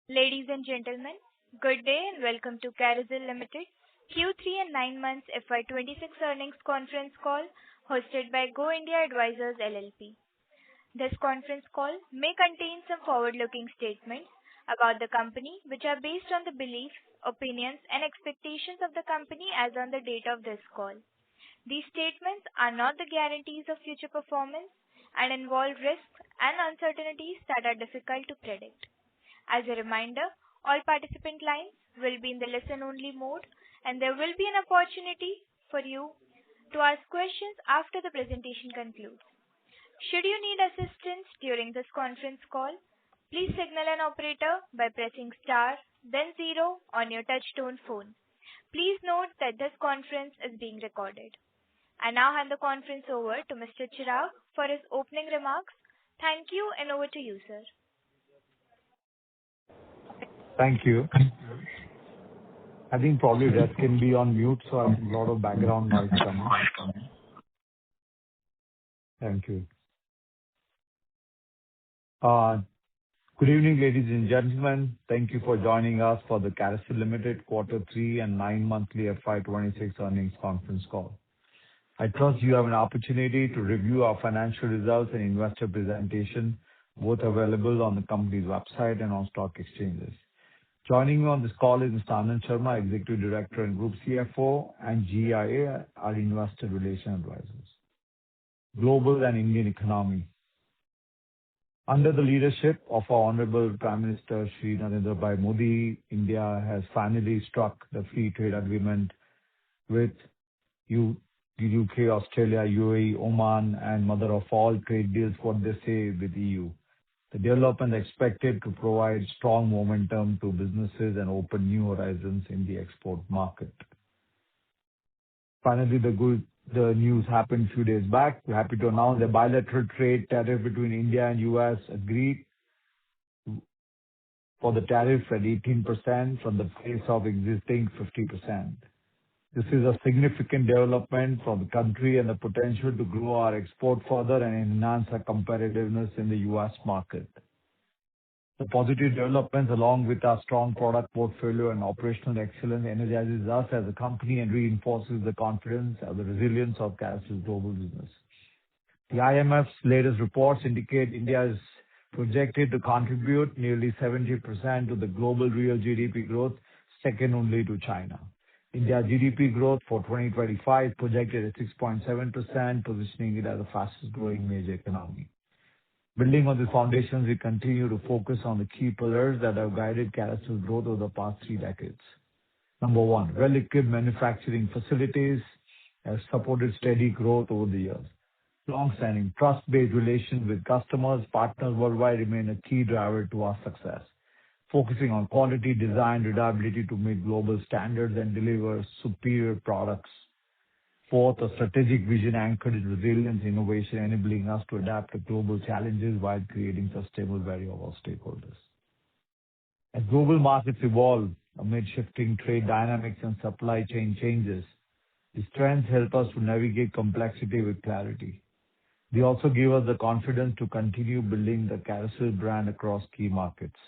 Ladies and gentlemen, good day and welcome to CARYSIL Limited Q3 and 9 months FY26 earnings conference call hosted by Go India Advisors LLP. This conference call may contain some forward-looking statements about the company which are based on the beliefs, opinions, and expectations of the company as on the date of this call. These statements are not the guarantees of future performance and involve risks and uncertainties that are difficult to predict. As a reminder, all participant lines will be in the listen-only mode, and there will be an opportunity for you to ask questions after the presentation concludes. Should you need assistance during this conference call, please signal an operator by pressing star, then zero on your touch-tone phone. Please note that this conference is being recorded. I now hand the conference over to Mr. Chirag for his opening remarks. Thank you, and over to you, sir. Thank you. I think probably that can be on mute, so I have a lot of background noise coming. Thank you. Good evening, ladies and gentlemen. Thank you for joining us for the CARYSIL Limited Q3 and 9-monthly FY26 earnings conference call. I trust you have an opportunity to review our financial results and investor presentation, both available on the company's website and on stock exchanges. Joining me on this call is Mr. Anand Sharma, Executive Director and Group CFO, and GIA, our Investor Relations Advisors. Global and Indian economy. Under the leadership of our Honorable Prime Minister Shri Narendra Bhai Modi, India has finally struck the free trade agreement with the UK, Australia, UAE, Oman, and mother of all trade deals, what they say, with EU. The development is expected to provide strong momentum to businesses and open new horizons in the export market. Finally, the news happened a few days back. We're happy to announce the bilateral trade tariff between India and US agreed for the tariff at 18% from the place of existing 50%. This is a significant development for the country and the potential to grow our export further and enhance our competitiveness in the US market. The positive developments, along with our strong product portfolio and operational excellence, energizes us as a company and reinforces the confidence and the resilience of CARYSIL's global business. The IMF's latest reports indicate India is projected to contribute nearly 70% to the global real GDP growth, second only to China. India's GDP growth for 2025 is projected at 6.7%, positioning it as the fastest-growing major economy. Building on the foundations, we continue to focus on the key pillars that have guided CARYSIL's growth over the past 3 decades. Number one, well-equipped manufacturing facilities have supported steady growth over the years. Long-standing trust-based relations with customers, partners worldwide remain a key driver to our success, focusing on quality, design, reliability to meet global standards and deliver superior products. Fourth, a strategic vision anchored in resilience, innovation, enabling us to adapt to global challenges while creating sustainable value of our stakeholders. As global markets evolve amid shifting trade dynamics and supply chain changes, these trends help us to navigate complexity with clarity. They also give us the confidence to continue building the CARYSIL brand across key markets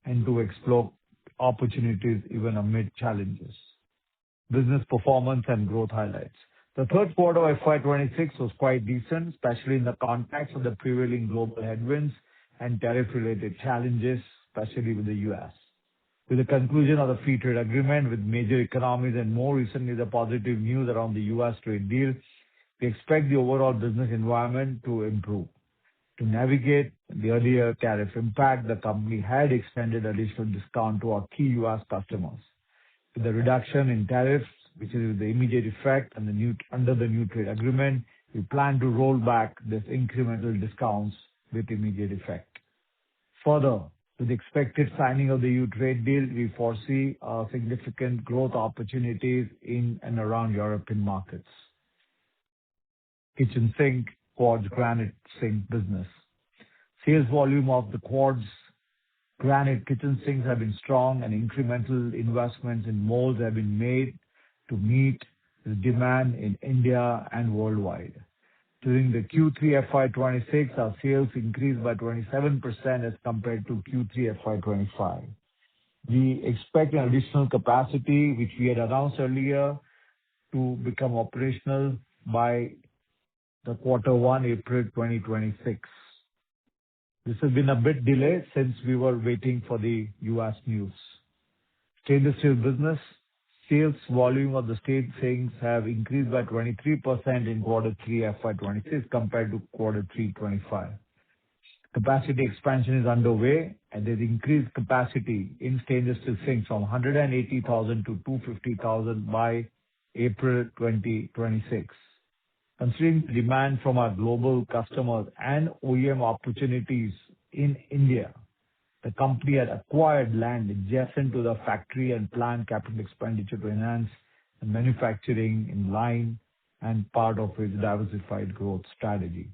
and to explore opportunities even amid challenges. Business performance and growth highlights. The third quarter of FY26 was quite decent, especially in the context of the prevailing global headwinds and tariff-related challenges, especially with the US. With the conclusion of the free trade agreement with major economies and more recently the positive news around the US trade deal, we expect the overall business environment to improve. To navigate the earlier tariff impact, the company had extended additional discount to our key US customers. With the reduction in tariffs, which is with the immediate effect and under the new trade agreement, we plan to roll back this incremental discounts with immediate effect. Further, with the expected signing of the EU trade deal, we foresee significant growth opportunities in and around European markets. Kitchen sink, quartz granite sink business. Sales volume of the quartz granite kitchen sinks have been strong and incremental investments in molds have been made to meet the demand in India and worldwide. During the Q3 FY26, our sales increased by 27% as compared to Q3 FY25. We expect an additional capacity, which we had announced earlier, to become operational by the quarter one, April 2026. This has been a bit delayed since we were waiting for the U.S. news. Stainless steel business sales volume of the stainless things have increased by 23% in quarter three FY 26 compared to quarter three 25. Capacity expansion is underway, and there's increased capacity in stainless steel sinks from 180,000 to 250,000 by April 2026. Considering the demand from our global customers and OEM opportunities in India, the company had acquired land adjacent to the factory and planned capital expenditure to enhance the manufacturing in line and part of its diversified growth strategy.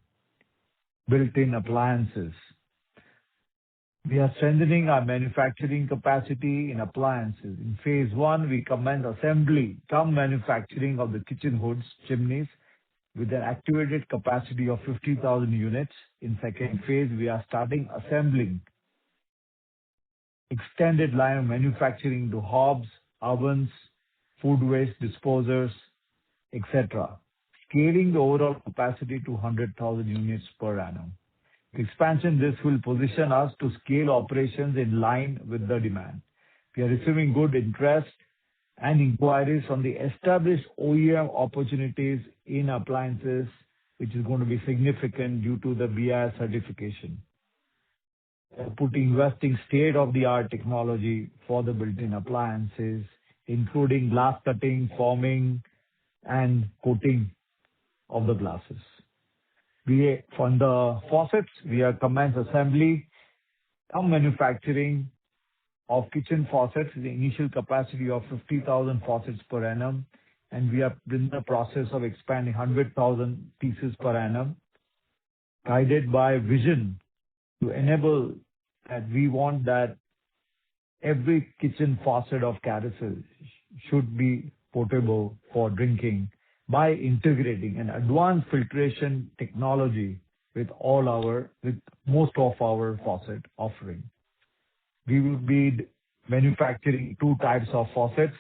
Built-in appliances. We are strengthening our manufacturing capacity in appliances. In phase one, we commenced assembly cum manufacturing of the kitchen hoods, chimneys, with an activated capacity of 50,000 units. In second phase, we are starting assembling extended line of manufacturing to hobs, ovens, food waste disposers, etc., scaling the overall capacity to 100,000 units per annum. The expansion, this will position us to scale operations in line with the demand. We are receiving good interest and inquiries from the established OEM opportunities in appliances, which is going to be significant due to the BIS certification. Investing state-of-the-art technology for the built-in appliances, including glass cutting, forming, and coating of the glasses. From the faucets, we have commenced assembly and manufacturing of kitchen faucets with the initial capacity of 50,000 faucets per annum, and we are in the process of expanding 100,000 pieces per annum, guided by vision to enable that we want that every kitchen faucet of CARYSIL should be potable for drinking by integrating an advanced filtration technology with most of our faucet offering. We will be manufacturing two types of faucets,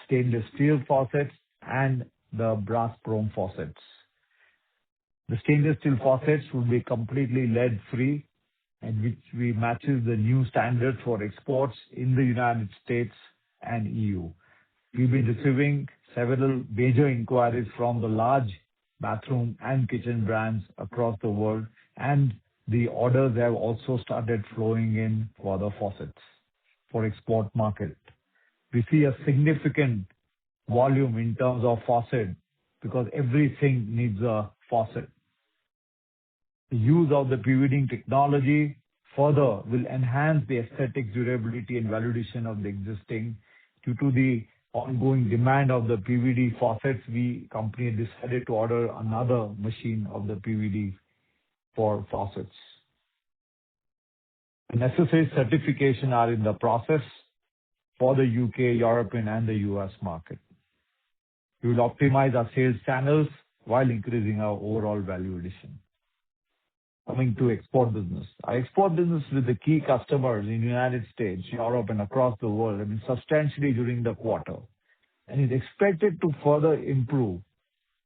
stainless steel faucets and the brass chrome faucets. The stainless steel faucets will be completely lead-free, and which we matches the new standards for exports in the United States and EU. We've been receiving several major inquiries from the large bathroom and kitchen brands across the world, and the orders have also started flowing in for the faucets for export market. We see a significant volume in terms of faucet because everything needs a faucet. The use of the PVD technology further will enhance the aesthetic durability and validation of the existing. Due to the ongoing demand of the PVD faucets, company decided to order another machine of the PVD for faucets. The necessary certification are in the process for the UK, European, and the US market. We will optimize our sales channels while increasing our overall value addition. Coming to export business. Our export business with the key customers in United States, Europe, and across the world have been substantially during the quarter, and is expected to further improve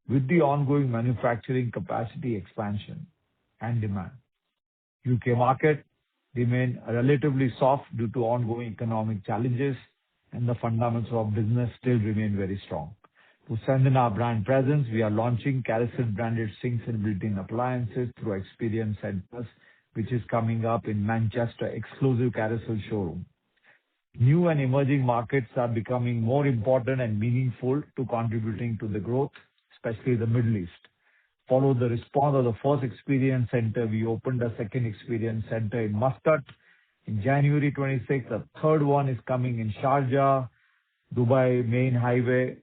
with the ongoing manufacturing capacity expansion and demand. UK market remain relatively soft due to ongoing economic challenges, and the fundamentals of business still remain very strong. To strengthen our brand presence, we are launching CARYSIL branded sinks and built-in appliances through experience centers, which is coming up in Manchester exclusive CARYSIL showroom. New and emerging markets are becoming more important and meaningful to contributing to the growth, especially the Middle East. Follow the response of the first experience center, we opened a second experience center in Muscat in January 26th. The third one is coming in Sharjah, Dubai main highway,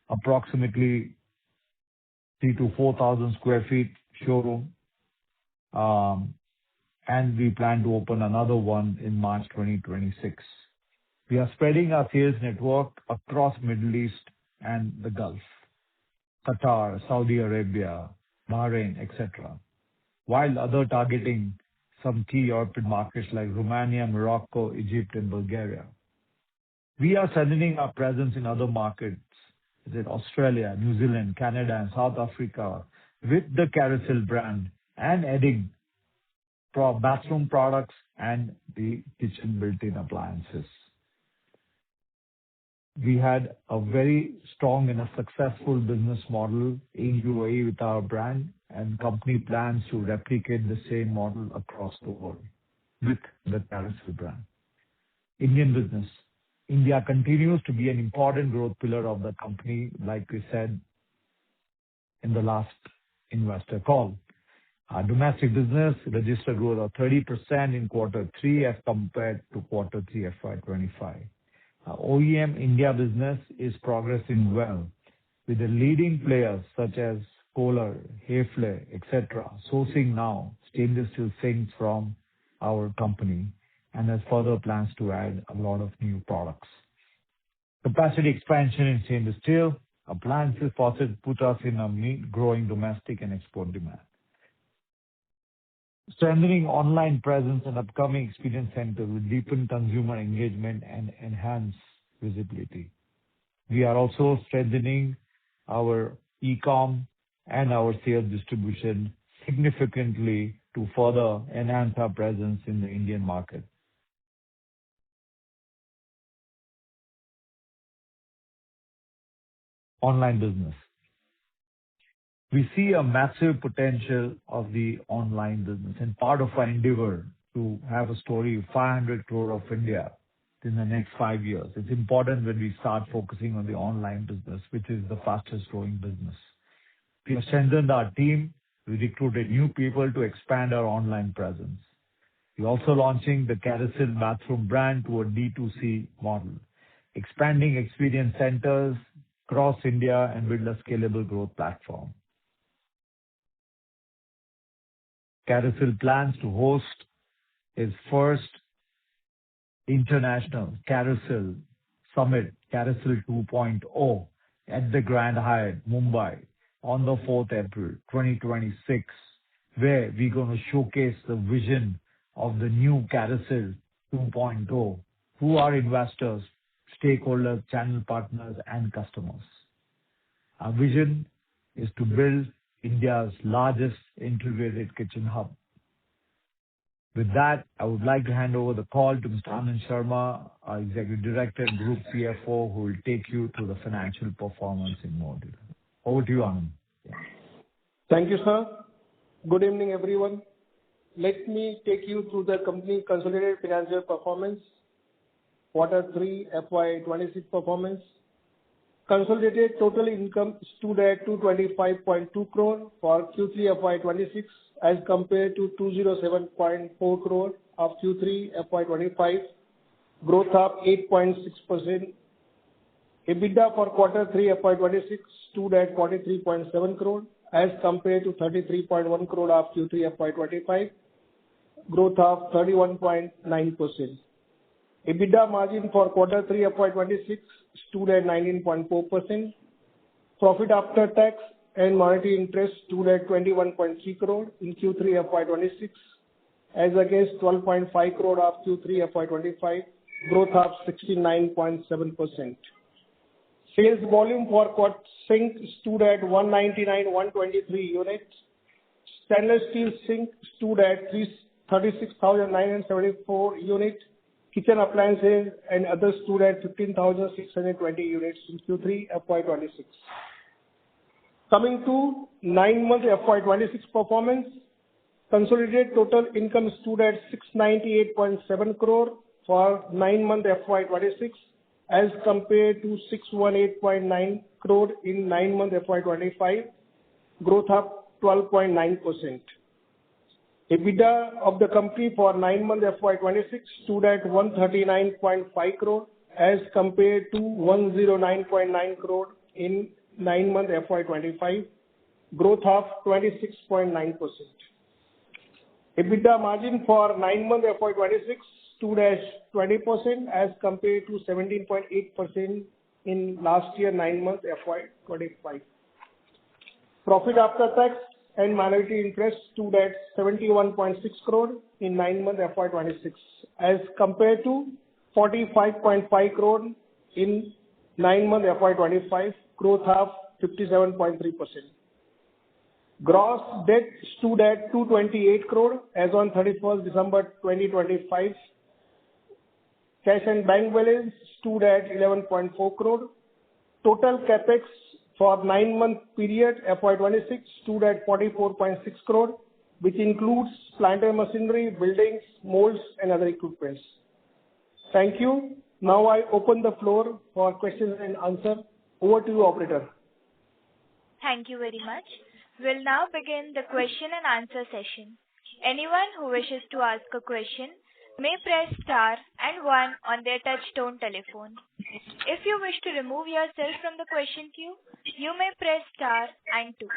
approximately 3 to 4,000 square feet showroom. And we plan to open another one in March 2026. We are spreading our sales network across Middle East and the Gulf, Qatar, Saudi Arabia, Bahrain, etc., while other targeting some key European markets like Romania, Morocco, Egypt, and Bulgaria. We are strengthening our presence in other markets, in Australia, New Zealand, Canada, and South Africa, with the CARYSIL brand and adding bathroom products and the kitchen built-in appliances. We had a very strong and a successful business model in UAE with our brand, and company plans to replicate the same model across the world with the CARYSIL brand. Indian business. India continues to be an important growth pillar of the company, like we said in the last investor call. Our domestic business registered growth of 30% in quarter three as compared to quarter three FY 25. Our OEM India business is progressing well, with the leading players such as Kohler, Hefele, etc., sourcing now stainless steel sinks from our company and has further plans to add a lot of new products. Capacity expansion in stainless steel, appliances, faucets put us in a growing domestic and export demand. Strengthening online presence and upcoming experience center will deepen consumer engagement and enhance visibility. We are also strengthening our e-com and our sales distribution significantly to further enhance our presence in the Indian market. Online business. We see a massive potential of the online business and part of our endeavor to have a story of 500 crore of India in the next 5 years. It's important when we start focusing on the online business, which is the fastest growing business. We have strengthened our team. We recruited new people to expand our online presence. We're also launching the CARYSIL bathroom brand to a D2C model, expanding experience centers across India and build a scalable growth platform. CARYSIL plans to host its first international CARYSIL Summit, CARYSIL 2.0, at the Grand Hyatt, Mumbai, on the 4th April 2026, where we're going to showcase the vision of the new CARYSIL 2.0 to our investors, stakeholders, channel partners, and customers. Our vision is to build India's largest integrated kitchen hub. With that, I would like to hand over the call to Mr. Anand Sharma, our Executive Director and Group CFO, who will take you through the financial performance in more detail. Over to you, Anand. Thank you, sir. Good evening, everyone. Let me take you through the company consolidated financial performance, quarter 3 FY 26 performance. Consolidated total income stood at 225.2 crore for Q3 FY 26 as compared to 207.4 crore of Q3 FY 25, growth of 8.6%. EBITDA for quarter 3 FY 26 stood at 43.7 crore as compared to 33.1 crore of Q3 FY 25, growth of 31.9%. EBITDA margin for quarter 3 FY 26 stood at 19.4%. Profit after tax and minority interest stood at 21.3 crore in Q3 FY 26 as against 12.5 crore of Q3 FY 25, growth of 69.7%. Sales volume for quarter sink stood at 199,123 units. Stainless steel sink stood at 36,974 units. Kitchen appliances and others stood at 15,620 units in Q3 FY 26. Coming to 9-month FY 26 performance, consolidated total income stood at 698.7 crore for 9-month FY 26 as compared to 618.9 crore in 9-month FY 25, growth of 12.9%. EBITDA of the company for 9-month FY 26 stood at 139.5 crore as compared to 109.9 crore in 9-month FY 25, growth of 26.9%. EBITDA margin for 9-month FY 26 stood at 20% as compared to 17.8% in last year 9-month FY 25. Profit after tax and minority interest stood at 71.6 crore in 9 months FY 26 as compared to 45.5 crore in 9 months FY 25, growth of 57.3%. Gross debt stood at 228 crore as on 31st December 2025. Cash and bank balance stood at 11.4 crore. Total capex for 9-month period FY 26 stood at 44.6 crore, which includes plant and machinery, buildings, molds, and other equipments. Thank you. Now I open the floor for questions and answer. Over to you, operator. Thank you very much. We'll now begin the question and answer session. Anyone who wishes to ask a question may press star and 1 on their touch-tone telephone. If you wish to remove yourself from the question queue, you may press star and 2.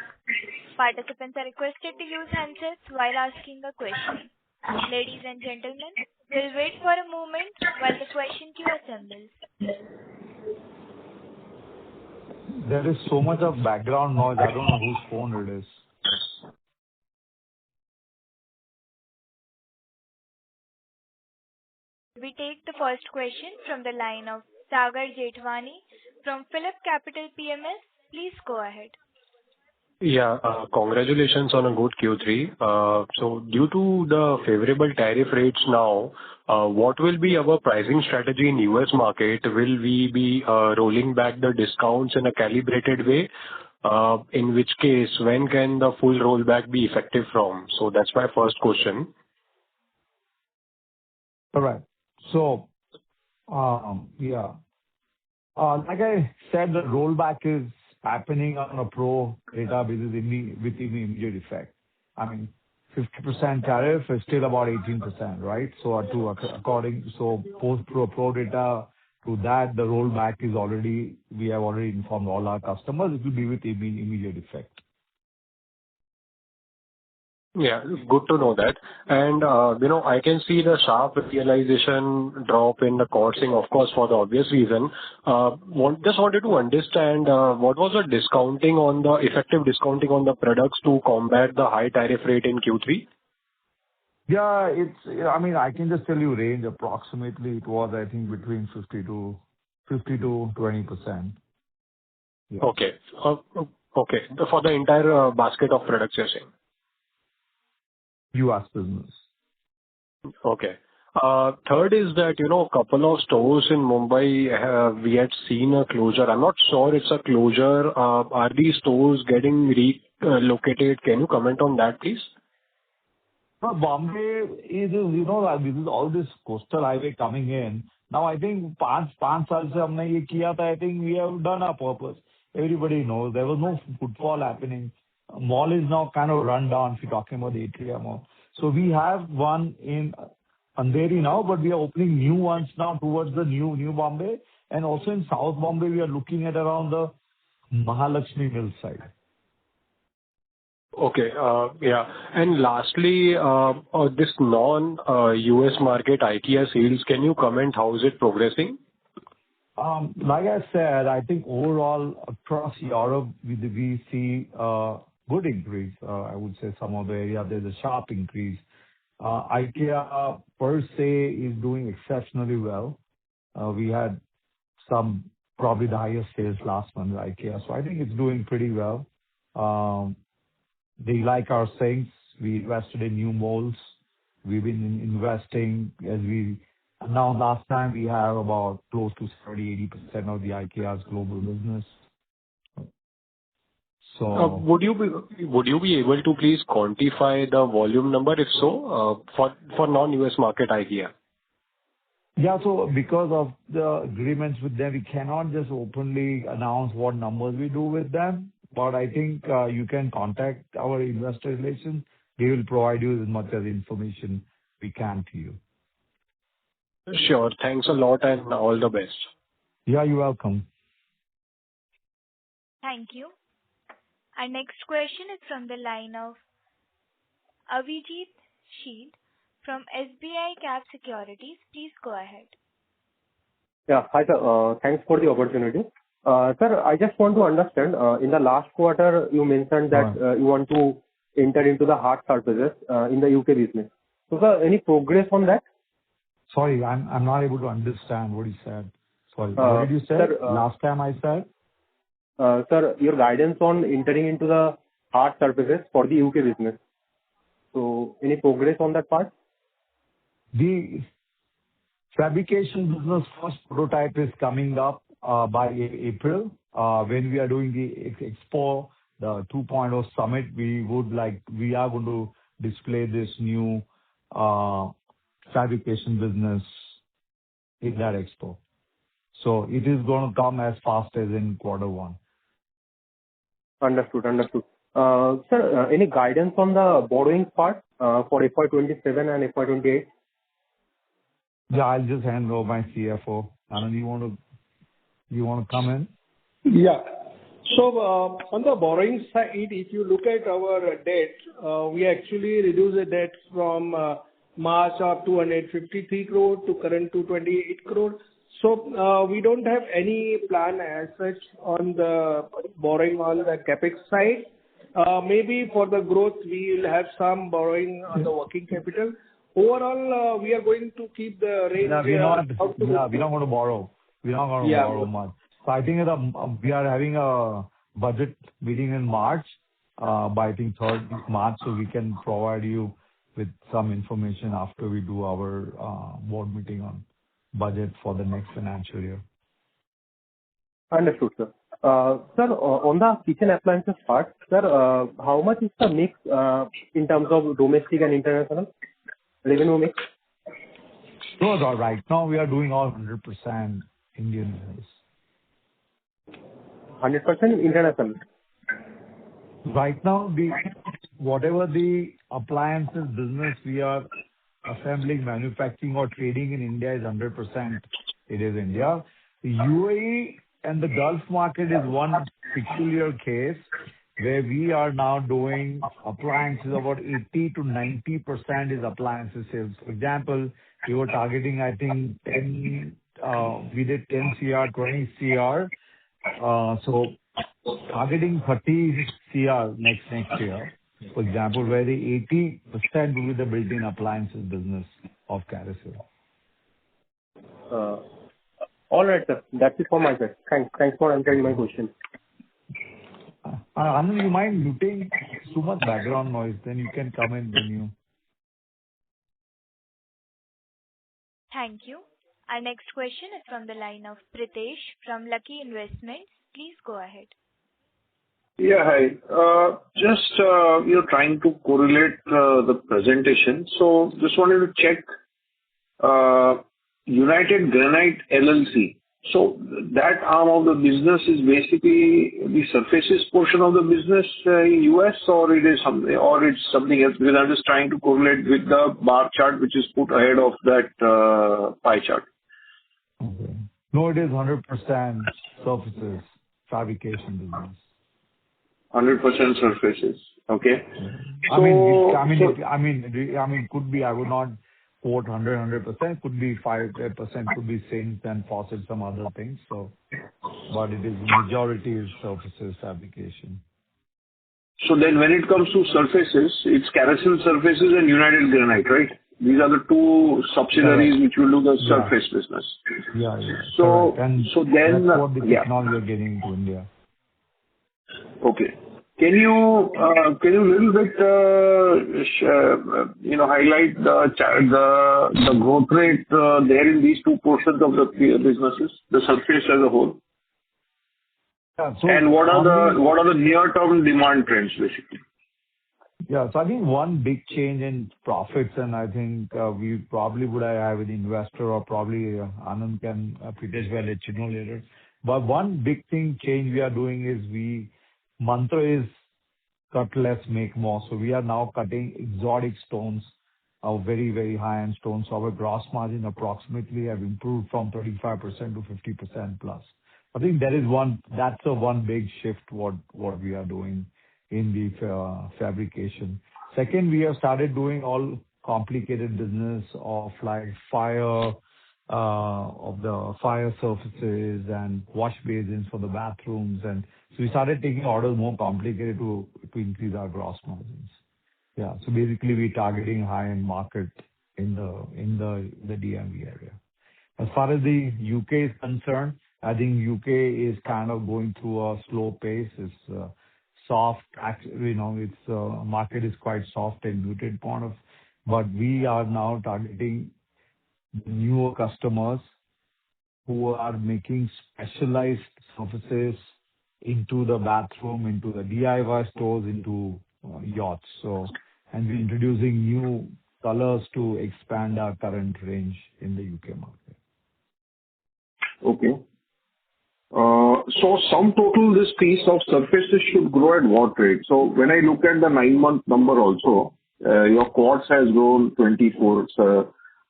Participants are requested to use handsets while asking a question. Ladies and gentlemen, we'll wait for a moment while the question queue assembles. There is so much of background noise. I don't know whose phone it is. We take the first question from the line of Sagar Jethwani from Phillip Capital PMS. Please go ahead. Yeah, congratulations on a good Q3. So due to the favorable tariff rates now, what will be our pricing strategy in U.S. market? Will we be rolling back the discounts in a calibrated way? In which case, when can the full rollback be effective from? So that's my first question. All right. So, yeah. Like I said, the rollback is happening on a pro rata basis with immediate effect. I mean, 50% tariff is still about 18%, right? So post pro rata to that, the rollback is already, we have already informed all our customers, it will be with immediate effect. Yeah, good to know that. And, I can see the sharp realization drop in the costing, of course, for the obvious reason. Just wanted to understand, what was the effective discounting on the products to combat the high tariff rate in Q3? Yeah, I can just tell you range approximately. It was, I think, between 50 to 20%. Yeah. Okay. Okay. For the entire basket of products, you're saying? U.S. business. Okay. Third is that, a couple of stores in Mumbai, we had seen a closure. I'm not sure it's a closure. Are these stores getting relocated? Can you comment on that, please? Bombay is, this is all this coastal highway coming in. Now, I think 5 years se humne ye kiya tha, I think we have done our purpose. Everybody knows there was no footfall happening. Mall is now kind of run down if you're talking about the Atria Mall. So we have one in Andheri now, but we are opening new ones now towards the new Bombay. And also in South Bombay, we are looking at around the Mahalakshmi Mill side. Okay. Yeah. And lastly, this non-US market IKEA sales, can you comment how is it progressing? Like I said, I think overall across Europe, we see good increase. I would say some of the area there's a sharp increase. IKEA per se is doing exceptionally well. We had probably the highest sales last month with IKEA. So I think it's doing pretty well. They like our sinks. We invested in new molds. We've been investing as we announced last time. We have about close to 30-80% of the IKEA's global business. So would you be able to please quantify the volume number, if so, for non-US market IKEA? Yeah, so because of the agreements with them, we cannot just openly announce what numbers we do with them. But I think you can contact our investor relations. They will provide you as much as information we can to you. Sure. Thanks a lot and all the best. Yeah, you're welcome. Thank you. Our next question is from the line of Avijit Sheet from SBI Cap Securities. Please go ahead. Yeah. Hi, sir. Thanks for the opportunity. Sir, I just want to understand, in the last quarter, you mentioned that you want to enter into the hard surfaces in the UK business. So, sir, any progress on that? Sorry, I'm not able to understand what you said. Sorry. What did you say? Sir, Last time I said? Sir, your guidance on entering into the hard surfaces for the UK business. So, any progress on that part? The fabrication business first prototype is coming up by April. When we are doing the Expo, the 2.0 summit, we are going to display this new fabrication business in that Expo. So it is going to come as fast as in quarter one. Understood. Sir, any guidance on the borrowing part for FY27 and FY28? Yeah, I'll just hand over my CFO. Anand, you want to come in? Yeah. So, on the borrowing side, if you look at our debt, we actually reduced the debt from March of 253 crore to current 228 crore. So, we don't have any plan as such on the borrowing on the CapEx side. Maybe for the growth, we will have some borrowing on the working capital. Overall, we are going to keep the range. We're not going to borrow. We're not going to borrow much. So I think we are having a budget meeting in March, by I think 3rd of March, so we can provide you with some information after we do our board meeting on budget for the next financial year. Understood, sir. Sir, on the kitchen appliances part, sir, how much is the mix in terms of domestic and international revenue mix? So right now we are doing all 100% Indian business. 100% international? Right now, whatever the appliances business we are assembling, manufacturing or trading in India is 100%. It is India. The UAE and the Gulf market is one peculiar case where we are now doing appliances. About 80 to 90% is appliances sales. For example, we were targeting, I think, we did 10 CR, 20 CR. So targeting 30 CR next year, for example, where the 80% will be the built-in appliances business of CARYSIL. All right, sir. That's it from my side. Thanks for answering my question. Anand, you mind muting? Too much background noise. Then you can come in when you. Thank you. Our next question is from the line of Pritesh from Lucky Investments. Please go ahead. Yeah, hi. Just trying to correlate the presentation. So just wanted to check United Granite LLC. So that arm of the business is basically the surfaces portion of the business in US, or it's something else, because I'm just trying to correlate with the bar chart which is put ahead of that pie chart. Okay. No, it is 100% surfaces fabrication business. 100% surfaces. Okay. I mean, could be, I would not quote 100%, could be 5%, could be sinks and faucets, some other things. So, but it is majority is surfaces fabrication. So then when it comes to surfaces, it's CARYSIL Surfaces and United Granite, right? These are the two subsidiaries which will do the surface business. Yeah. So then that's what the technology we are getting into India. Okay. Can you little bit highlight the growth rate there in these two portions of the businesses, the surface as a whole? Yeah, so and what are the near-term demand trends basically? Yeah, so I think one big change in profits, and I think we probably would have an investor or probably Anand can Pritesh will let you know later. But one big change we are doing is mantra is cut less, make more. So we are now cutting exotic stones, very, very high-end stones. So our gross margin approximately have improved from 35% to 50% plus. I think that's a one big shift what we are doing in the fabrication. Second, we have started doing all complicated business of like fire surfaces and wash basins for the bathrooms, and so we started taking orders more complicated to increase our gross margins. Yeah. So basically, we're targeting high-end market in the DMV area. As far as the U.K. is concerned, I think U.K. is kind of going through a slow pace. It's soft. Actually, its market is quite soft and muted point of. But we are now targeting newer customers who are making specialized surfaces into the bathroom, into the DIY stores, into yachts. And we're introducing new colors to expand our current range in the U.K. market. Okay. So sum total, this piece of surfaces should grow at what rate? So when I look at the 9-month number also, your quartz has grown 24,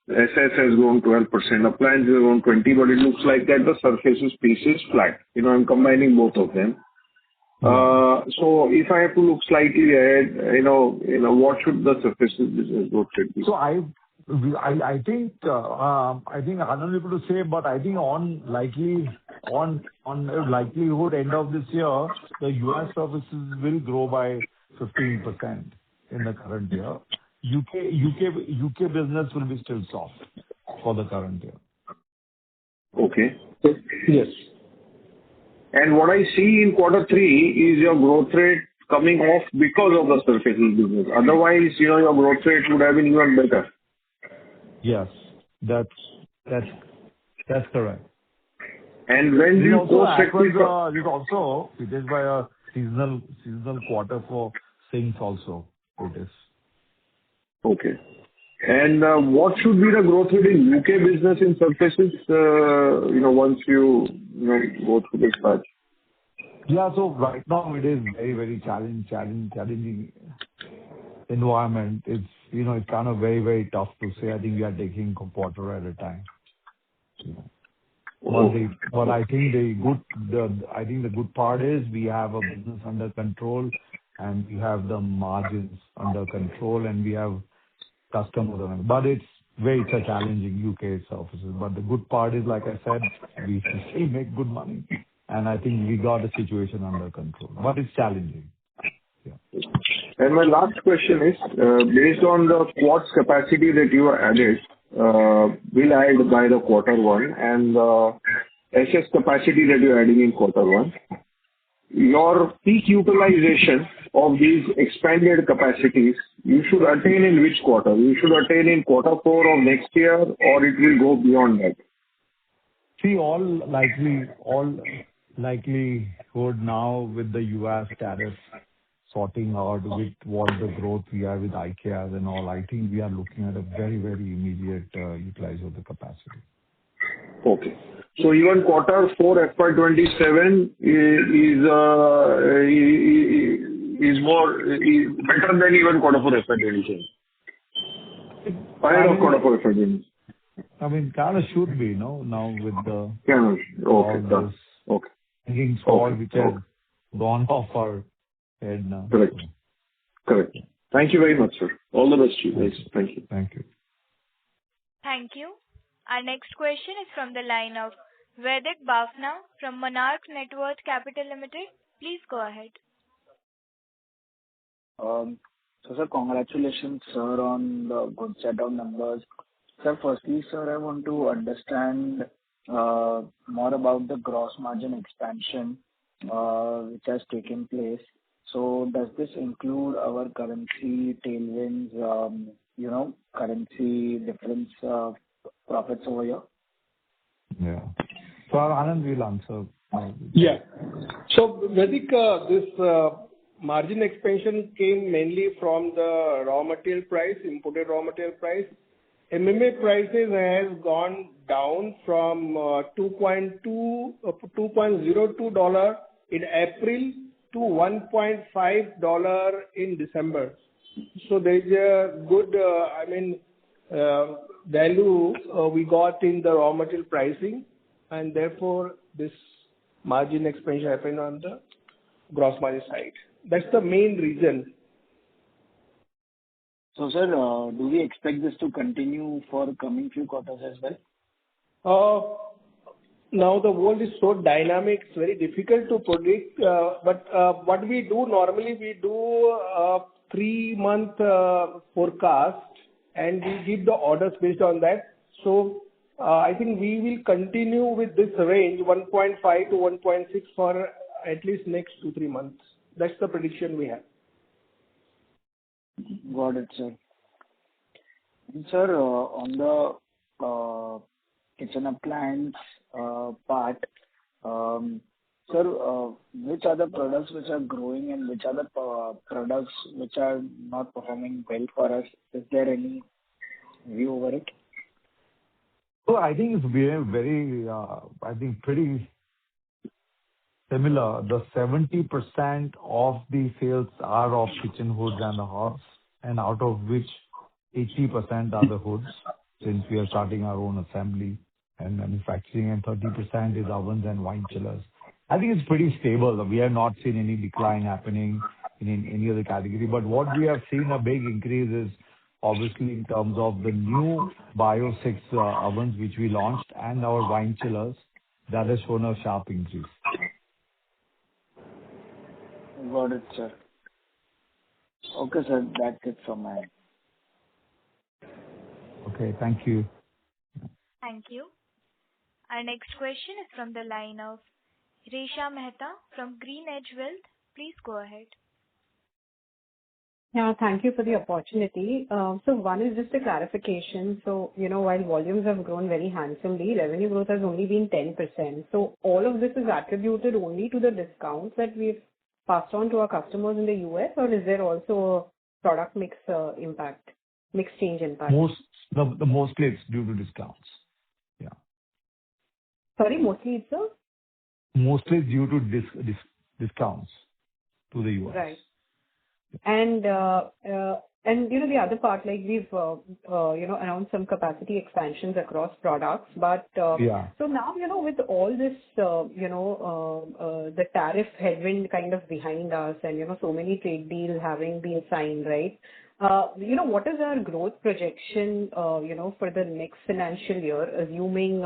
SS has grown 12%, appliances has grown 20, but it looks like that the surfaces piece is flat. I'm combining both of them. So if I have to look slightly ahead, what should the surfaces business growth rate be? So I think I'm not able to say, but I think on likelihood end of this year, the U.S. services will grow by 15% in the current year. UK business will be still soft for the current year. Okay. Yes. And what I see in quarter 3 is your growth rate coming off because of the surfaces business. Otherwise, your growth rate would have been even better. Yes, that's correct. And when you it is by a seasonal quarter for sinks also. It is. Okay. And what should be the growth rate in UK business in surfaces, once you go through this patch? Yeah, so right now it is very, very challenging environment. It's kind of very, very tough to say. I think we are taking a quarter at a time. But I think the good part is we have a business under control, and we have the margins under control, and we have customers. But it's a challenging UK surfaces. But the good part is, like I said, we still make good money, and I think we got the situation under control. But it's challenging. Yeah. And my last question is, based on the quartz capacity that you added, will add by the quarter 1 and the SS capacity that you're adding in quarter 1, your peak utilization of these expanded capacities, you should attain in which quarter? You should attain in quarter 4 of next year, or it will go beyond that? See, all likelihood now with the U.S. tariff sorting out with what the growth we have with IKEA and all, I think we are looking at a very, very immediate utilization of the capacity. Okay. So even quarter 4 FY27 is better than even quarter 4 FY27. Ahead of quarter 4 FY27. I mean, kind of should be, now with the okay, done. Okay. Thinking squad which has gone off our head now. Correct. Thank you very much, sir. All the best to you guys. Thank you. Thank you. Thank you. Our next question is from the line of Vaidik Bafna from Monarch Networth Capital Limited. Please go ahead. So, sir, congratulations, sir, on the good set of numbers. Sir, firstly, sir, I want to understand more about the gross margin expansion which has taken place. So, does this include our currency tailwinds, currency difference profits over here? Yeah. So, Anand will answer. Yeah. So, Vaidik, this margin expansion came mainly from the raw material price, imported raw material price. MMA prices has gone down from $2.02 in April to $1.5 in December. So there is a good, value we got in the raw material pricing, and therefore this margin expansion happened on the gross margin side. That's the main reason. So, sir, do we expect this to continue for coming few quarters as well? Now the world is so dynamic, it's very difficult to predict. But what we do normally, we do 3-month forecast, and we give the orders based on that. So I think we will continue with this range, 1.5 to 1.6 for at least next 2-3 months. That's the prediction we have. Got it, sir. And sir, on the kitchen appliance part, sir, which are the products which are growing and which are the products which are not performing well for us? Is there any view over it? So I think it's very, I think pretty similar. The 70% of the sales are of kitchen hoods and the hobs, and out of which 80% are the hoods, since we are starting our own assembly and manufacturing, and 30% is ovens and wine chillers. I think it's pretty stable. We have not seen any decline happening in any other category. But what we have seen a big increase is obviously in terms of the new Bio 6 ovens which we launched and our wine chillers. That has shown a sharp increase. Got it, sir. Okay, sir. That's it from my end. Okay, thank you. Thank you. Our next question is from the line of Resha Mehta from GreenEdge Wealth. Please go ahead. Yeah, thank you for the opportunity. So one is just a clarification. So, while volumes have grown very handsomely, revenue growth has only been 10%. So all of this is attributed only to the discounts that we've passed on to our customers in the US, or is there also a product mix impact, mix change impact? Mostly it's due to discounts. Yeah. Sorry, mostly it's a? Mostly due to discounts to the US. Right. And the other part, like we've announced some capacity expansions across products, but yeah. So now with all this the tariff headwind kind of behind us, and so many trade deals having been signed, right? What is our growth projection for the next financial year, assuming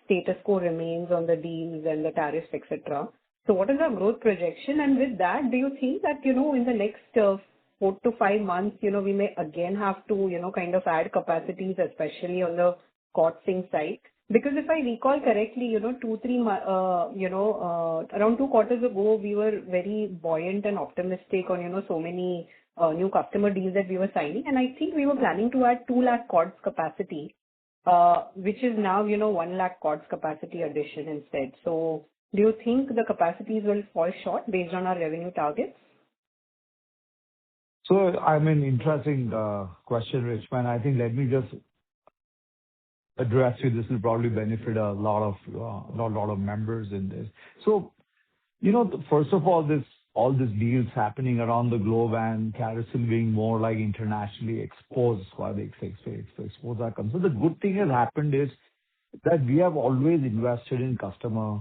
status quo remains on the deals and the tariffs, etc. So what is our growth projection? And with that, do you think that, in the next 4 to 5 months, we may again have to, kind of add capacities, especially on the costing side? Because if I recall correctly, around 2 quarters ago, we were very buoyant and optimistic on, so many new customer deals that we were signing. And I think we were planning to add 2 lakh cords capacity, which is now, 1 lakh cords capacity addition instead. So do you think the capacities will fall short based on our revenue targets? So, interesting question, Richman. I think let me just address you. This will probably benefit a lot of members in this. So, first of all these deals happening around the globe and CARYSIL being more like internationally exposed, why they expose our concern. So the good thing has happened is that we have always invested in customer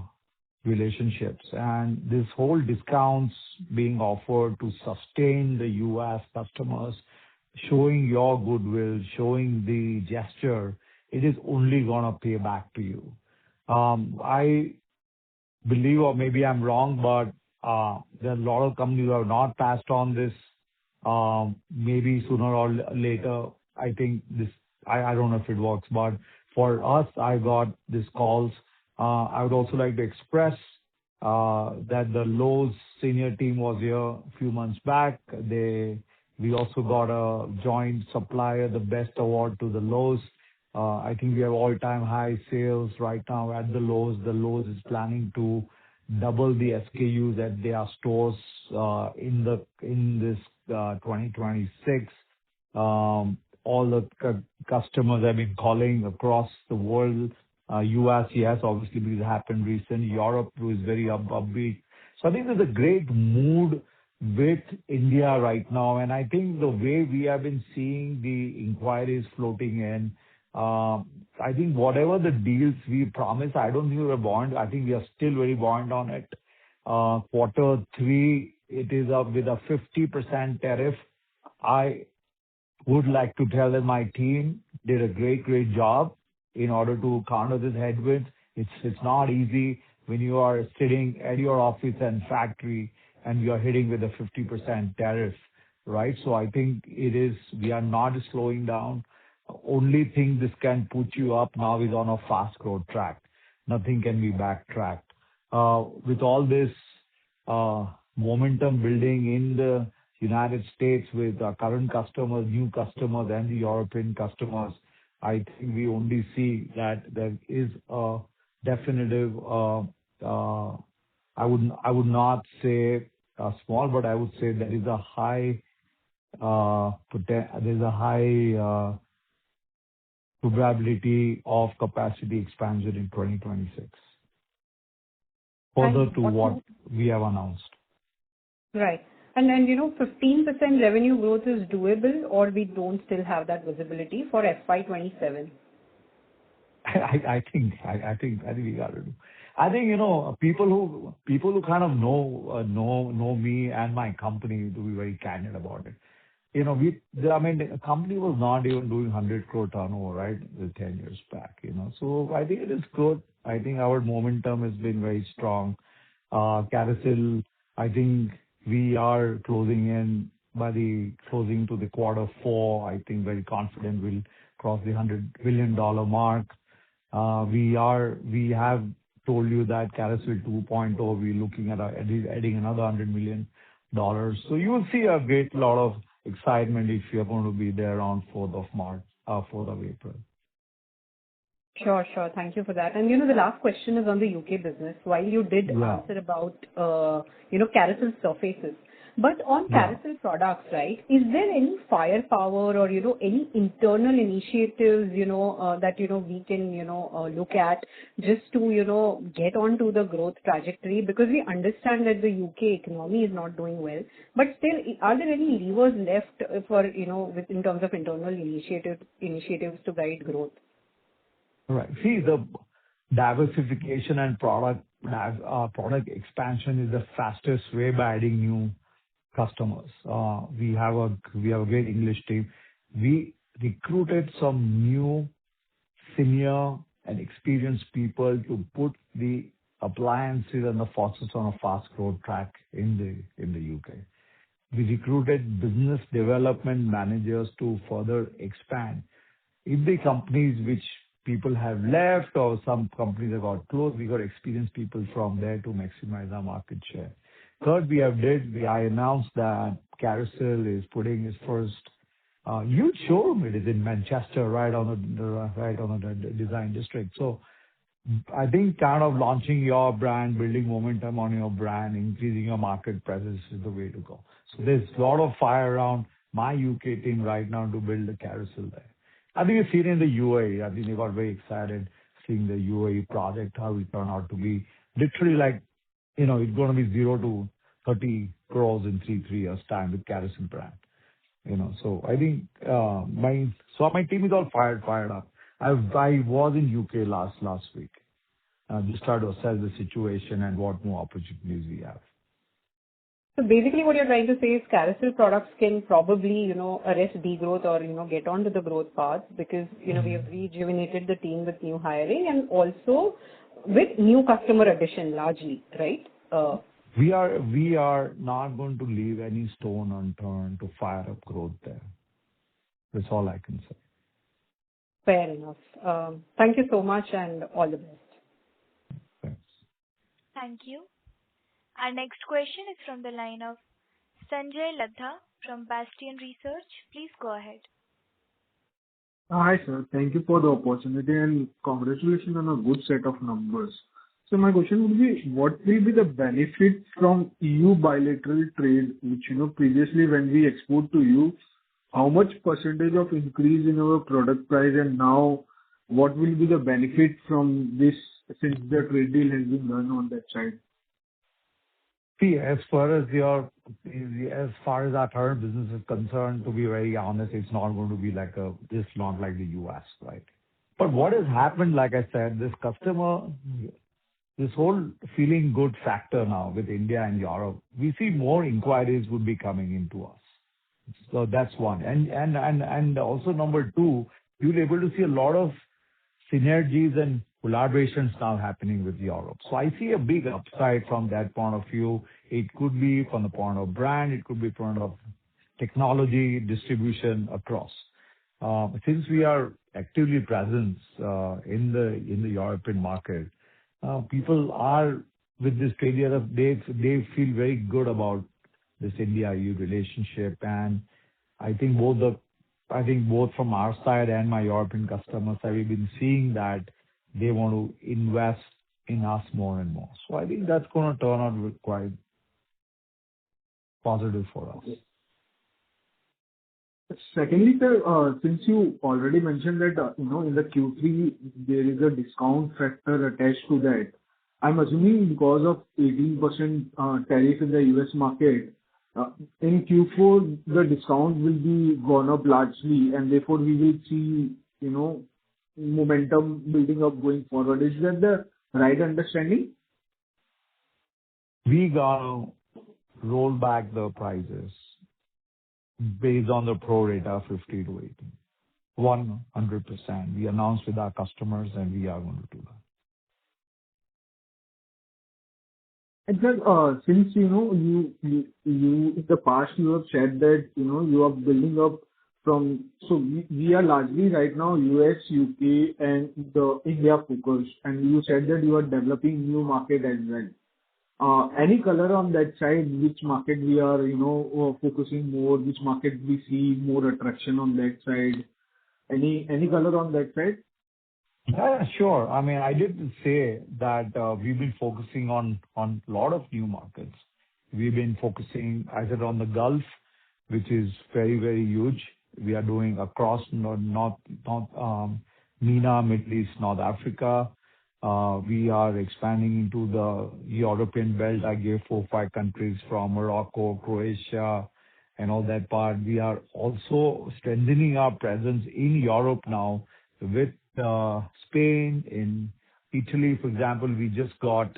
relationships, and this whole discounts being offered to sustain the US customers, showing your goodwill, showing the gesture, it is only going to pay back to you. I believe, or maybe I'm wrong, but there are a lot of companies who have not passed on this. Maybe sooner or later, I think this, I don't know if it works, but for us, I got these calls. I would also like to express that the Lowe's senior team was here a few months back. We also got a joint supplier, the best award to the Lowe's. I think we have all-time high sales right now at the Lowe's. The Lowe's is planning to double the SKUs at their stores in this 2026. All the customers have been calling across the world. US, yes, obviously, because it happened recently. Europe is very upbeat. So I think there's a great mood with India right now. And I think the way we have been seeing the inquiries floating in, I think whatever the deals we promised, I don't think we were buoyant. I think we are still very buoyant on it. Quarter 3, it is up with a 50% tariff. I would like to tell that my team did a great job in order to counter this headwind. It's not easy when you are sitting at your office and factory and you are hitting with a 50% tariff. right? So I think we are not slowing down. Only thing this can put you up now is on a fast growth track. Nothing can be backtracked. With all this momentum building in the United States with our current customers, new customers, and the European customers, I think we only see that there is a definitive, I would not say small, but I would say there is a high probability of capacity expansion in 2026, further And to what we have announced. Right. And 15% revenue growth is doable, or we don't still have that visibility for FY 27? I think we got to do. I think, people who kind of know me and my company, to be very candid about it. The company was not even doing 100 crore turnover, right, 10 years back. So I think it is good. I think our momentum has been very strong. CARYSIL, I think we are closing to the quarter four. I think very confident we'll cross the $100 billion mark. We have told you that CARYSIL 2.0, we're looking at adding another $100 million. So you will see a great lot of excitement if you're going to be there on 4th of April. Sure. Thank you for that. And the last question is on the UK business. While you did answer about, CARYSIL surfaces, but on CARYSIL products, right, is there any firepower or, any internal initiatives, that, we can, look at just to, get onto the growth trajectory? Because we understand that the UK economy is not doing well, but still, are there any levers left for, in terms of internal initiatives to guide growth? Right. See, the diversification and product expansion is the fastest way by adding new customers. We have a great English team. We recruited some new senior and experienced people to put the appliances and the faucets on a fast growth track in the UK. We recruited business development managers to further expand. If the companies which people have left or some companies have got closed, we got experienced people from there to maximize our market share. Third, I announced that CARYSIL is putting its first huge showroom. It is in Manchester, right on the design district. So I think kind of launching your brand, building momentum on your brand, increasing your market presence is the way to go. So there's a lot of fire around my UK team right now to build the CARYSIL there. I think you've seen in the UAE. I think they got very excited seeing the UAE project, how it turned out to be literally like, it's going to be 0 to 30 crores in 3 years' time with CARYSIL brand. So I think my team is all fired up. I was in UK last week. Just try to assess the situation and what more opportunities we have. So basically what you're trying to say is CARYSIL products can probably, arrest degrowth or, get onto the growth path because, we have rejuvenated the team with new hiring and also with new customer addition largely, right? We are not going to leave any stone unturned to fire up growth there. That's all I can say. Fair enough. Thank you so much and all the best. Thanks. Thank you. Our next question is from the line of Sanjay Ladha from Bastion Research. Please go ahead. Hi, sir. Thank you for the opportunity and congratulations on a good set of numbers. So my question would be, what will be the benefit from EU bilateral trade, which, previously when we export to EU, how much percentage of increase in our product price and now what will be the benefit from this since the trade deal has been done on that side? See, as far as our current business is concerned, to be very honest, it's not going to be it's not like the US, right? But what has happened, like I said, this whole feeling good factor now with India and Europe, we see more inquiries would be coming into us. So that's one. And also number two, you'll be able to see a lot of synergies and collaborations now happening with Europe. So I see a big upside from that point of view. It could be from the point of brand, it could be point of technology distribution across. Since we are actively present in the European market, people are with this trade area, they feel very good about this India-EU relationship. And I think both from our side and my European customers have been seeing that they want to invest in us more and more. So I think that's gonna turn out quite positive for us. Secondly, sir, since you already mentioned that, in the Q3, there is a discount factor attached to that. I'm assuming because of 18% tariff in the U.S. market, in Q4, the discount will be gone up largely, and therefore we will see, momentum building up going forward. Is that the right understanding? We gonna roll back the prices based on the pro rata 50 to 80. 100%. We announced with our customers, and we are going to do that. And sir, since you in the past you have said that you are building up from, so we are largely right now US, UK, and the India focused, and you said that you are developing new market as well. Any color on that side, which market we are focusing more, which market we see more attraction on that side? Any color on that side? Yeah, sure. I mean, I did say that we've been focusing on a lot of new markets. We've been focusing either on the Gulf, which is very, very huge. We are doing across North, MENA, Middle East, North Africa. We are expanding into the European belt. I gave 4 or 5 countries from Morocco, Croatia, and all that part. We are also strengthening our presence in Europe now with Spain, in Italy, for example. We just got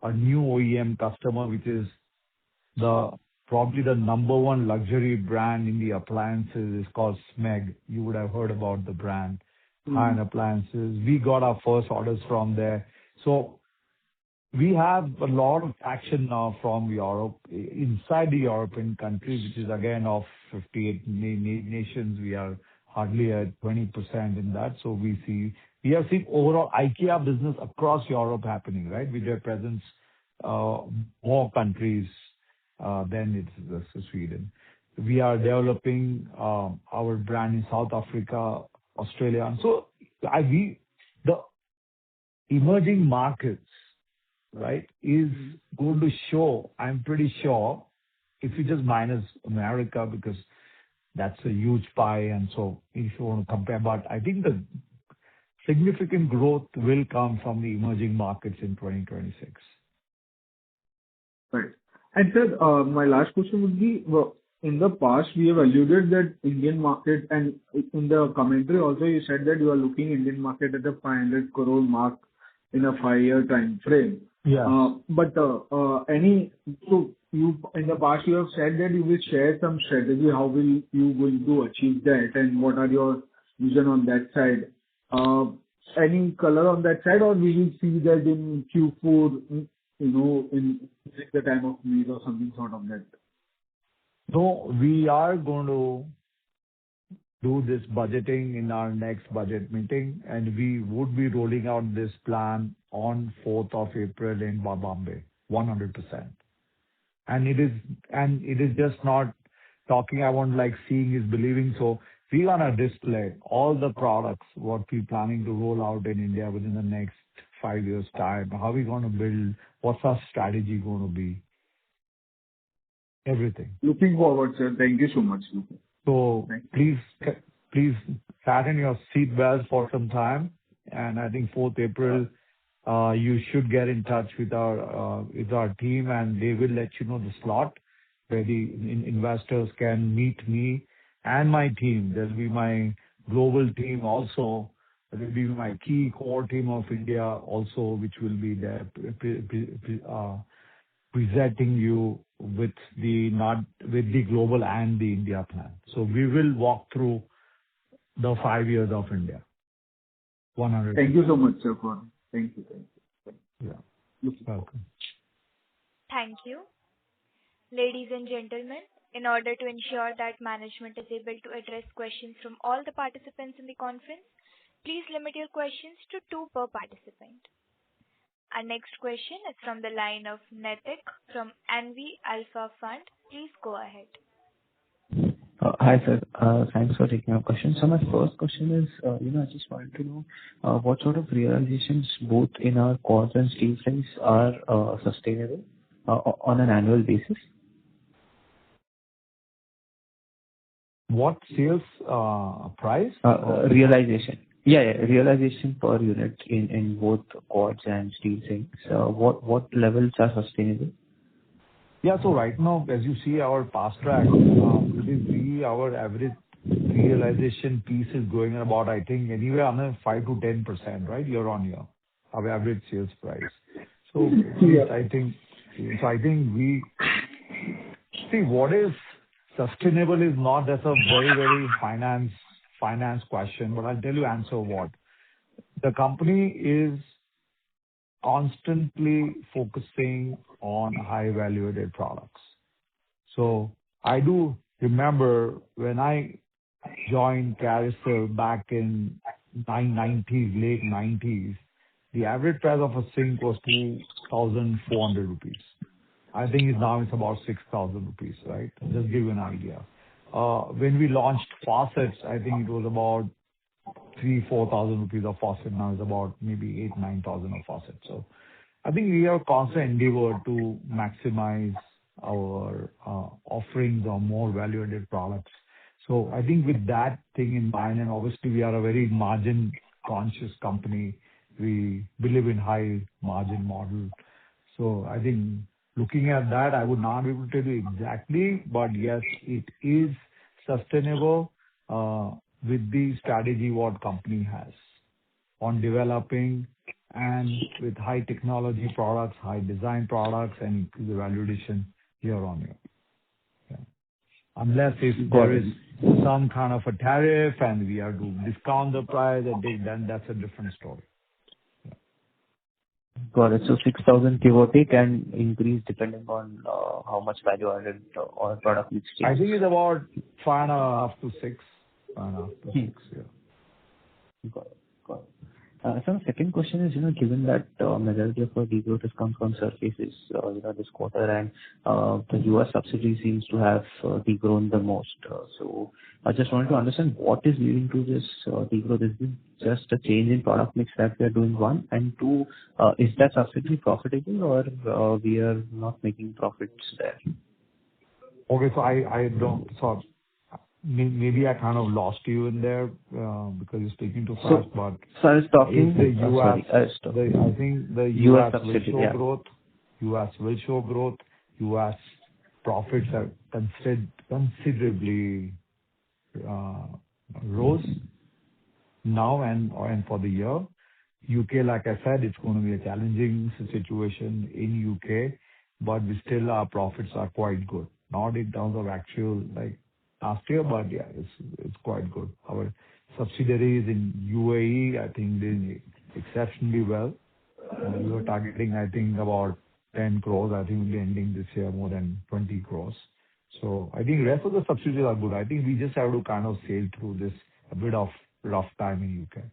a new OEM customer, which is probably the number 1 luxury brand in the appliances. It's called SMEG. You would have heard about the brand, high-end appliances. We got our first orders from there. So we have a lot of action now from Europe, inside the European countries, which is again of 58 nations. We are hardly at 20% in that. So we have seen overall IKEA business across Europe happening, right? With their presence, more countries than it's Sweden. We are developing our brand in South Africa, Australia. And so the emerging markets, right, is going to show, I'm pretty sure, if you just minus America, because that's a huge pie, and so if you want to compare, but I think the significant growth will come from the emerging markets in 2026. Right. And sir, my last question would be, in the past, we have alluded that Indian market, and in the commentary also, you said that you are looking Indian market at a 500 crore mark in a 5-year time frame. Yeah. So you, in the past, you have said that you will share some strategy. How will you going to achieve that, and what are your vision on that side? Any color on that side, or we will see that in Q4, in the time of need or something sort of that? No, we are going to do this budgeting in our next budget meeting, and we would be rolling out this plan on 4th of April in Bombay, 100%. And it is just not talking. I want, like, seeing is believing. So we're gonna display all the products, what we're planning to roll out in India within the next 5 years' time. How we gonna build, what's our strategy gonna be? Everything. Looking forward, sir. Thank you so much. So please fasten your seat belts for some time. And I think 4th April, you should get in touch with our team, and they will let you know the slot where the investors can meet me and my team. There'll be my global team also. There will be my key core team of India also, which will be there presenting you with the global and the India plan. So we will walk through the 5 years of India. 100%. Thank you so much, sir. Thank you. Yeah. You're welcome. Thank you. Ladies and gentlemen, In order to ensure that management is able to address questions from all the participants in the conference, please limit your questions to two per participant. Our next question is from the line of Naitik from Anvi Alpha Fund. Please go ahead. Hi, sir. Thanks for taking our question. So my first question is, I just wanted to know what sort of realizations both in our cords and steel frames are sustainable on an annual basis? What sales price? Realization. Yeah, realization per unit in both cords and steel frames. What levels are sustainable? Yeah. So right now, as you see our past track, our average realization piece is going at about, I think, anywhere under 5 to 10%, right, year on year, our average sales price. So I think we see what is sustainable is not as a very finance question, but I'll tell you answer what. The company is constantly focusing on high value-added products. So I do remember when I joined CARYSIL back in late 90s, the average price of a sink was 2,400 rupees. I think now it's about 6,000 rupees, right? Just give you an idea. When we launched faucets, I think it was about 3,000-4,000 rupees a faucet. Now it's about maybe 8,000-9,000 a faucet. So I think we have constant endeavor to maximize our offerings on more value-added products. So I think with that thing in mind, and obviously we are a very margin-conscious company, we believe in high margin model. So I think looking at that, I would not be able to tell you exactly, but yes, it is sustainable with the strategy what company has on developing and with high technology products, high design products, and increase the value addition year on year. Yeah. Unless if there is some kind of a tariff and we have to discount the price, then that's a different story. Got it. So 6,000 give or take and increase depending on how much value added or product mix change. I think it's about 5.5 to 6. 5.5 to 6, yeah. Got it. So the second question is, given that majority of our degrowth has come from surfaces, this quarter, and the US subsidiary seems to have degrown the most. So I just wanted to understand what is leading to this degrowth. Is it just a change in product mix that we are doing, one? And two, is that subsidiary profitable or we are not making profits there? Okay, so I don't... So maybe I kind of lost you in there because you're speaking too fast, but... So I was talking... The US, I think the US will show growth. US will show growth. US profits are considerably rose now and for the year. UK, like I said, it's going to be a challenging situation in UK, but we still, our profits are quite good. Not in terms of actual, like last year, but yeah, it's quite good. Our subsidiaries in UAE, I think, did exceptionally well. We were targeting, I think, about 10 crores. I think we'll be ending this year more than 20 crores. So I think rest of the subsidiaries are good. I think we just have to kind of sail through this a bit of rough time in UK.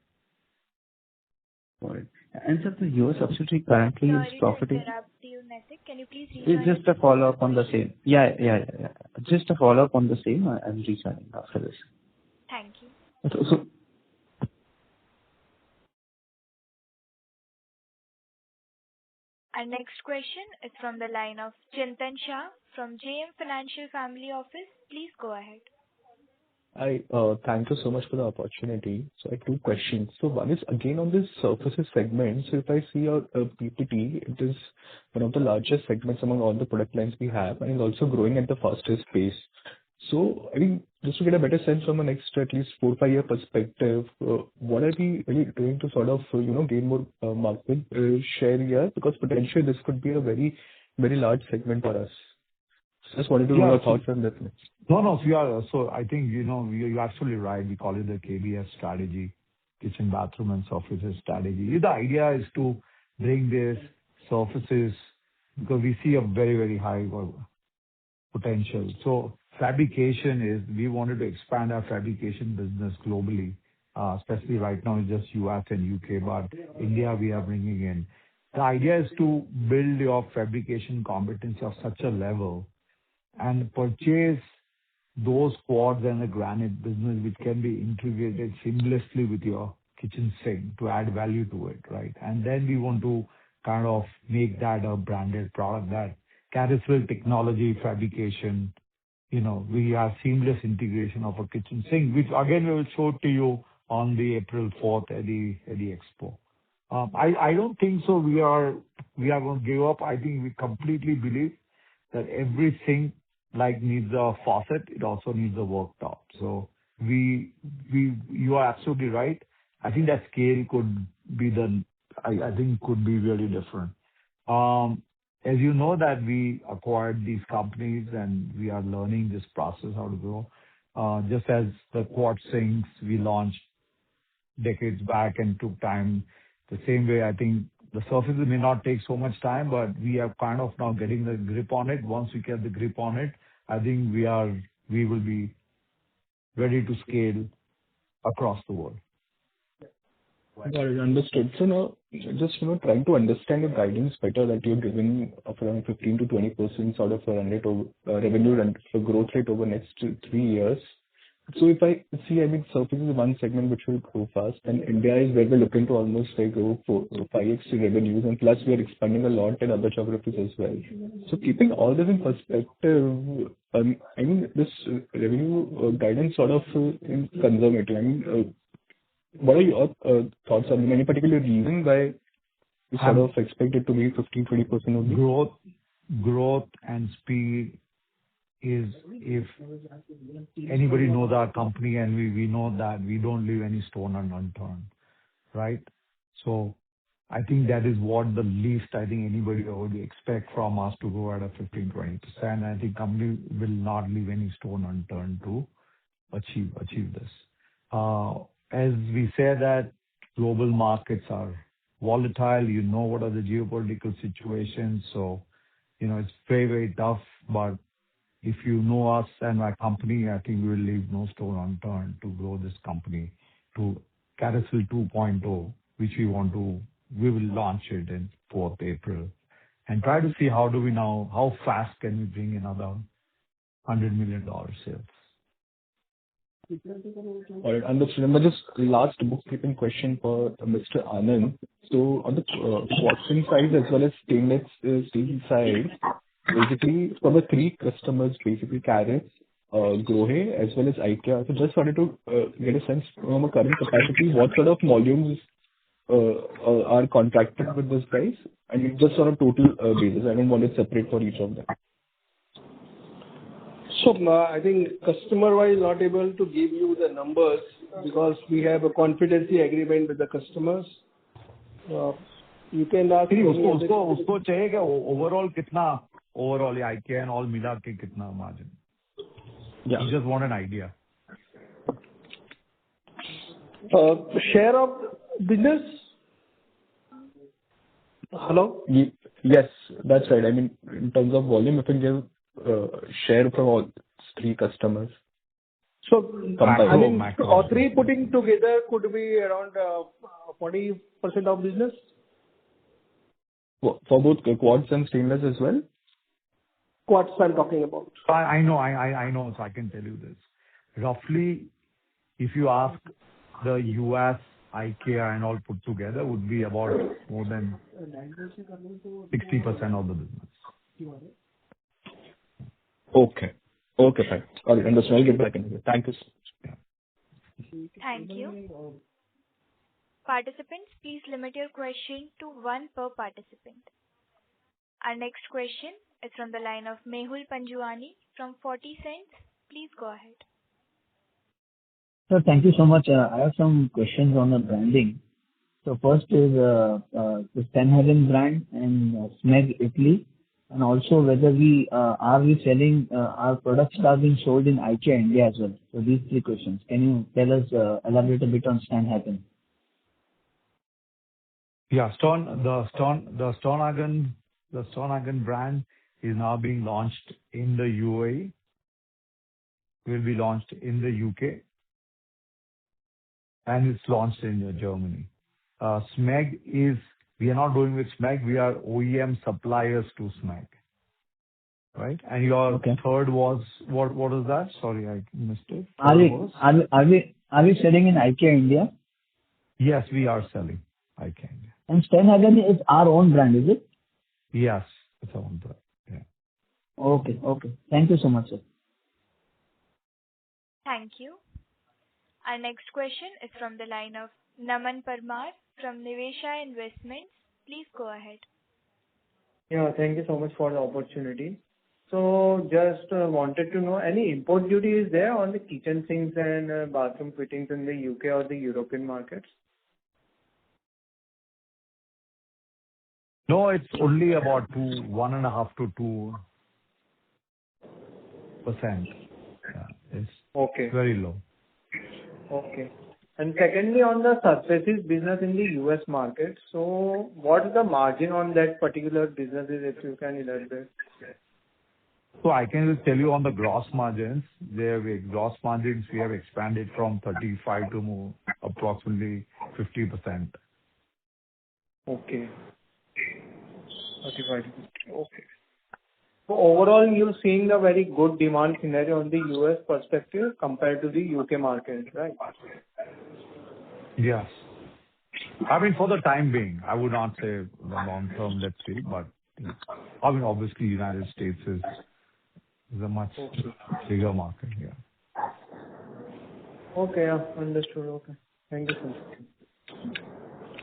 Got it. And sir, the US subsidiary currently is profitable. Sorry to interrupt you, Naitik. Can you please rejoin? It's just a follow-up on the same. Yeah. Just a follow-up on the same. I'm rejoining after this. Thank you. So our next question is from the line of Chintan Shah from JM Financial Family Office. Please go ahead. Thank you so much for the opportunity. So I have two questions. So one is again on this surfaces segment. So if I see your PPT, it is one of the largest segments among all the product lines we have, and is also growing at the fastest pace. So I mean, just to get a better sense from a next at least 4-5 year perspective, what are we really doing to sort of gain more market share here? Because potentially this could be a very very large segment for us. Just wanted to know your thoughts on that. No. So I think, you're absolutely right. We call it the KBS strategy, kitchen, bathroom, and surfaces strategy. The idea is to bring this surfaces because we see a very, very high potential. So fabrication is we wanted to expand our fabrication business globally, especially right now it's just U.S. and U.K., but India we are bringing in. The idea is to build your fabrication competency of such a level and purchase those quartz and the granite business which can be integrated seamlessly with your kitchen sink to add value to it, right? And then we want to kind of make that a branded product that CARYSIL technology fabrication, we have seamless integration of a kitchen sink, which again, we will show to you on the April 4th at the expo. I don't think so we are going to give up. I think we completely believe that every sink needs a faucet, it also needs a worktop. So you are absolutely right. I think that scale could be could be really different. As you know that we acquired these companies and we are learning this process, how to grow. Just as the quartz sinks we launched decades back and took time, the same way I think the surfaces may not take so much time, but we are kind of now getting the grip on it. Once we get the grip on it, I think we will be ready to scale across the world. Got it. Understood. So now, just, trying to understand the guidance better that you're giving of around 15 to 20% sort of a run rate of revenue and growth rate over next 3 years. So if I see, surfaces is one segment which will grow fast, and India is where we're looking to almost grow 5x revenues, and plus we are expanding a lot in other geographies as well. So keeping all this in perspective, this revenue guidance sort of is conservative. What are your thoughts on any particular reason why you sort of expect it to be 15-20% only? Growth and speed is, if anybody knows our company and we know that we don't leave any stone unturned, right? So I think that is what the least anybody would expect from us to grow at a 15-20%. I think company will not leave any stone unturned to achieve this. As we say that global markets are volatile, what are the geopolitical situations. So, it's very, very tough. But if you know us and our company, I think we will leave no stone unturned to grow this company to CARYSIL 2.0, which we will launch it in 4th April and try to see how fast can we bring another $100 million sales. All right, understood. But just last bookkeeping question for Mr. Anand. So on the quartz side as well as stainless steel side, basically for the 3 customers, basically CARYSIL, Grohe as well as IKEA. So just wanted to get a sense from a current capacity, what sort of volumes are contracted with this guys? And just on a total basis. I don't want it separate for each of them. So I think customer-wise not able to give you the numbers because we have a confidentiality agreement with the customers. You can ask. उसको चाहिए क्या overall कितना overall IKEA and all मिला के कितना margin? Yeah. You just want an idea. Share of business? Hello? Yes, that's right. In terms of volume, if you can give share from all 3 customers. So, Macro. all 3 putting together could be around 40% of business. For both quartz and stainless as well? Quartz I'm talking about. I know, so I can tell you this. Roughly, if you ask the US, IKEA and all put together would be about more than 60% of the business. Okay, fine. All right, understood. I'll get back in here. Thank you so much. Thank you. Participants, please limit your question to 1 per participant. Our next question is from the line of Mehul Panjwani from 40 Cents. Please go ahead. Sir, thank you so much. I have some questions on the branding. So first is the Stenhagen brand and Smeg Italy, and also whether are we selling our products are being sold in IKEA India as well. So these 3 questions. Can you tell us, elaborate a bit on Stenhagen? Yeah, the Stenhagen brand is now being launched in the UAE will be launched in the U.K., and it's launched in Germany. SMEG is, we are not doing with SMEG, we are OEM suppliers to SMEG, right? And your third was, what was that? Sorry, I missed it. Are we selling in IKEA India? Yes, we are selling IKEA India. And Stenhagen is our own brand, is it? Yes, it's our own brand. Yeah. Okay. Thank you so much, sir. Thank you. Our next question is from the line of Naman Parmar from Nivesha Investments. Please go ahead. Yeah, thank you so much for the opportunity. So just wanted to know, any import duty is there on the kitchen sinks and bathroom fittings in the UK or the European markets? No, it's only about 1.5 to 2%. Yeah, it's very low. Okay. And secondly, on the surfaces business in the US market, so what is the margin on that particular business, if you can elaborate? So I can just tell you on the gross margins, we have expanded from 35 to more approximately 50%. Okay. 35. Okay. So overall, you're seeing a very good demand scenario on the US perspective compared to the UK market, right? Yes. I mean, for the time being, I would not say the long term, let's see, but I mean, obviously, United States is a much bigger market here. Okay, yeah, understood. Okay. Thank you so much.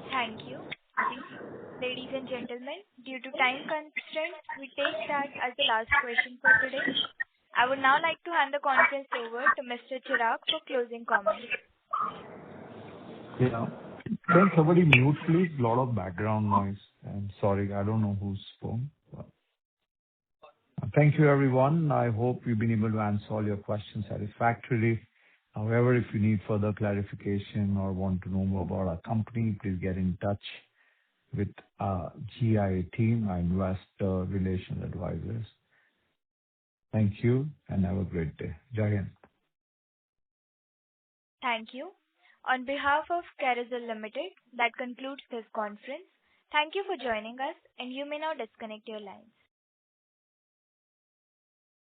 Thank you. Ladies and gentlemen, due to time constraints, we take that as the last question for today. I would now like to hand the conference over to Mr. Chirag for closing comments. Yeah. Can somebody mute, please? A lot of background noise. I'm sorry, I don't know who's phone. Thank you, everyone. I hope we've been able to answer all your questions satisfactorily. However, if you need further clarification or want to know more about our company, please get in touch with our GIA team, our investor relations advisors. Thank you, and have a great day. Jai Hind. Thank you. On behalf of CARYSIL Limited, that concludes this conference. Thank you for joining us, and you may now disconnect your lines.